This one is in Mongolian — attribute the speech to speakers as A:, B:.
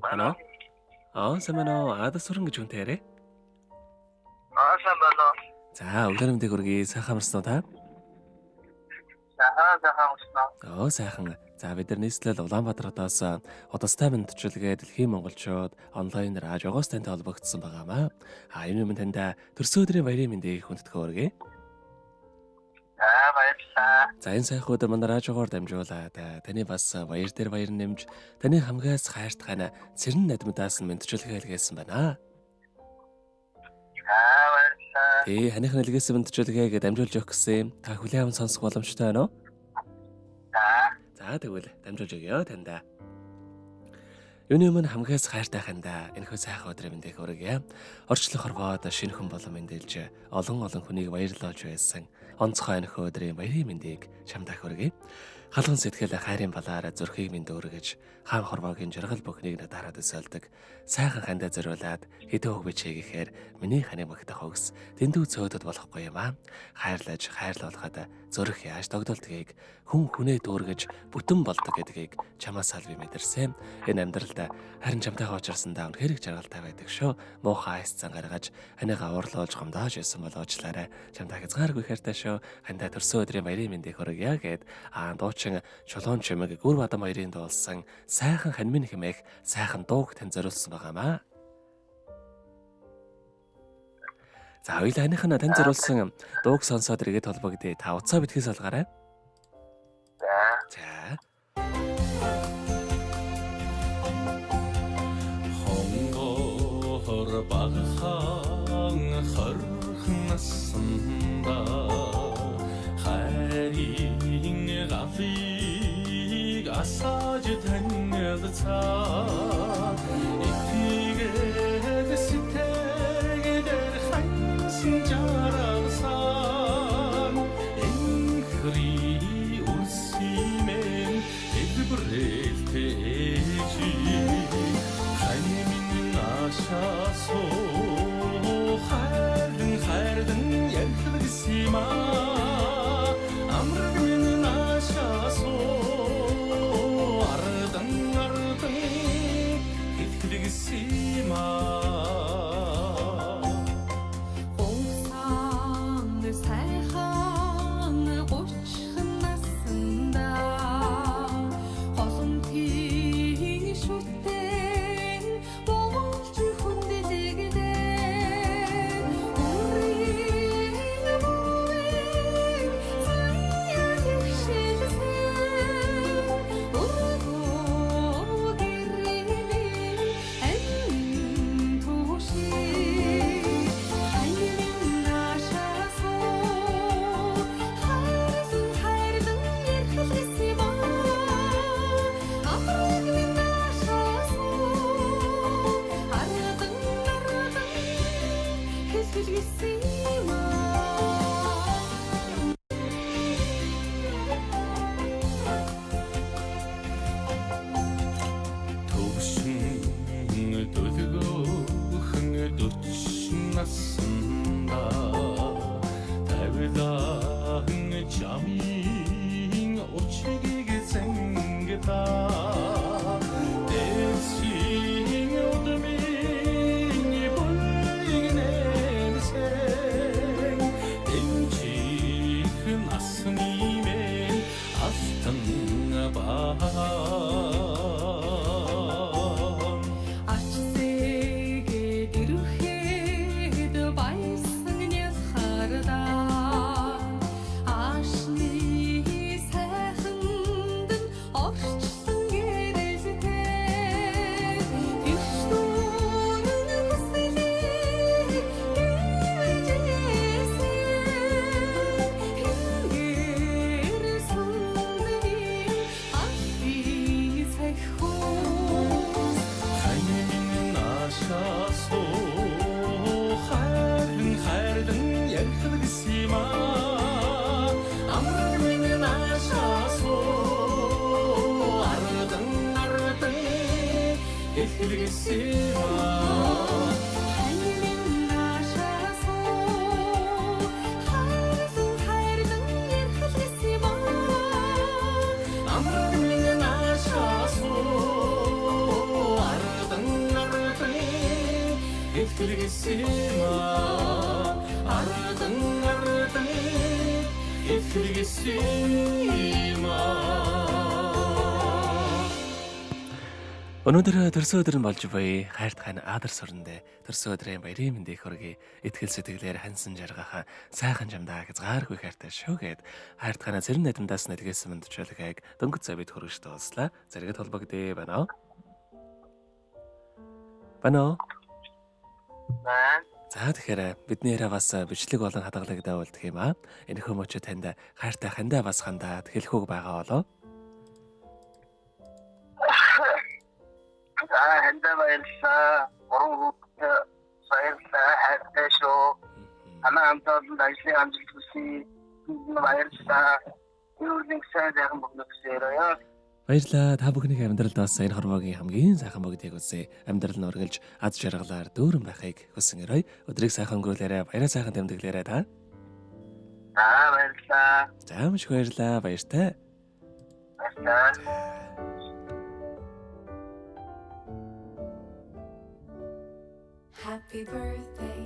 A: Ano?
B: Ano?
A: Сайн байна уу? Ада сүрэн гэж үнтэй яриа.
B: Сайн байна уу?
A: За, өглөө мэндийг хүргэе. Сайхан амарсан уу та?
B: Сайхан уснаа.
A: Сайхан. За, бид нар нийслэл Улаанбаатараас удастай мэдчилгээ дэлхийн монголчууд онлайнаар ажигоос тантай холбогдсон байгаамаа. Энэ юм танд төрсөн өдрийн баярын мэндийг хүндэтгэн хүргэе.
B: Баярлалаа.
A: За, энэ сайхан өдөр манай радиогоор дамжуулаад таны бас баяр дээр баяр нэмж таны хамгаас хайртахана цэрэн надмадаас нь мэдчилгээ хэлгээсэн байна.
B: Баярлалаа.
A: Тий, ханыхны хэлгээсэн мэдчилгээг дамжуулж өгөх гэсэн. Та хүлээн аван сонсох боломжтой байна уу? За, тэгвэл дамжуулж өгье танда. Юуны өмнө хамгаас хайртай ханда энэхүү сайхан өдрийн мэндийг хүргэе. Орчлох хорвоод шинэ хүн болон мэндэлж олон хүнийг баярлуулж байсан. Онцгой энэхүү өдрийн баярын мэндийг чамдаа хүргэе. Халуун сэтгэл хайрын балаар зүрхийг минь дүүргэж хаан хорвоогийн жаргал бүхнийг надараад өсөлдөг. Сайхан хандаа зориулаад хэдэн хөг бичээгээр миний ханы магтах өгс дэндүү цөөдөд болохгүй юм аа. Хайрлаж хайрлуулахад зүрх яаж тогтолдгийг хүн хүнээ дүүргэж бүтэн болдог гэдгийг чамаас салви мэдэрсэн. Энэ амьдралд харин чамтайгаа уулзсандаа үнэхээр их жаргалтай байдаг шүү. Муухай айсцан гаргаж ханыгаа уурлуулж гомдоож исэн бол уучлаарай. Чамтай хязгааргүй хайртай шүү. Хандаа төрсөн өдрийн баярын мэндийг хүргье гэд дуучин чулуун чимэг гүр бадам хоёрын дуулсан сайхан ханьмын хэмээх сайхан дууг тань зориулсан байгаамаа. За, хоёулаа ханыхаа тань зориулсан дууг сонсоод иргэд холбогдъё. Та утсаа битгээс олгаарай. За.
C: Хонгор багхан хорхон насанда хайрын гафиг асааж танилцаа итгээд сэтгэгээд хансан жаргасан энхри усимэн эдбрэлтэжи хаймин ашасо хайрдан ярхлгсима амрагмин ашасо ардан хитхлгсима эхлэгэсийма ардан эхлэгэсийма.
A: Өнөөдөр төрсөн өдөр нь болж буй хайрт хань Адар сүрэндээ төрсөн өдрийн баярын мэндийг хүргэе. Итгэл сэтгэлээр хансан жаргахаа сайхан жамдаа хязгааргүй хайртай шүүгээд хайрт ханаа зэрэг найдандаас нэдгээсэн мэндчилгээг дөнгөж цай бид хүргэж дууслаа. Зэрэгэд холбогдъё байна. Бано. За тэгэхээр бидний яриа бас бичлэг болон хадгалагтай болдох юм аа. Энэхүү мөчөд танд хайртай хандаа бас хандаад хэлэхүүг байгаа болоо.
B: хандаа баярлалаа. Уруу баярлалаа. хайртай шүү. Амаамтад ажлын амжилт хүсье. Баярлалаа. Юу нэг сайхан бүгдээрээ.
A: Баярлалаа. Та бүхний амьдралд бас энэ хорвоогийн хамгийн сайхан бүгдийг үзье. Амьдрал нь үргэлж аз жаргалаар дүүрэн байхыг хүсэн өрөй. Өдрийг сайхан өнгөрүүлээрэ. Баяраа сайхан тэмдэглээрэ та.
B: Баярлалаа.
A: За маш их баярлалаа. Баяртай.
B: Баярлалаа.
D: Happy birthday